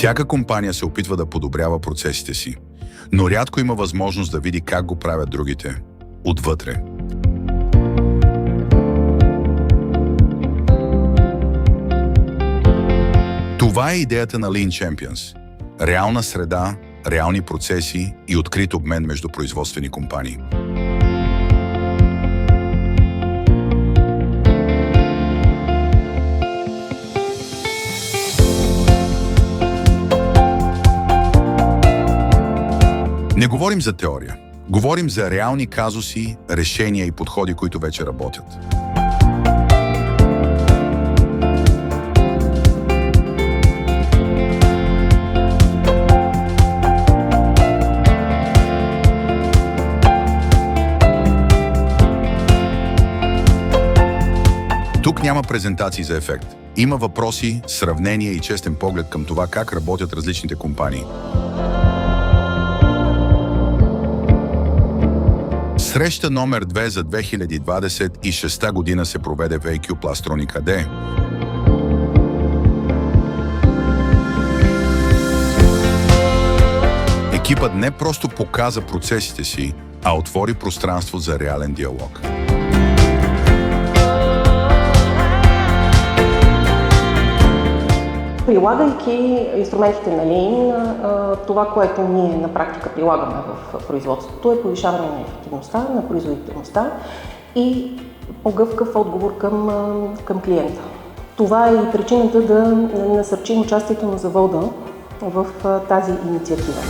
Всяка компания се опитва да подобрява процесите си, но рядко има възможност да види как го правят другите отвътре. Това е идеята на Lean Champions. Реална среда, реални процеси и открит обмен между производствени компании. Не говорим за теория. Говорим за реални казуси, решения и подходи, които вече работят. Тук няма презентации за ефект. Има въпроси, сравнения и честен поглед към това как работят различните компании. Среща номер 2 за 2026 година се проведе в AQ Plastronics AD. Екипът не просто показа процесите си, а отвори пространство за реален диалог. Прилагайки инструментите на Lean, това, което ние на практика прилагаме в производството, е повишаване на ефективността, на производителността и по-гъвкав отговор към клиента. Това е и причината да насърчим участието на завода в тази инициатива.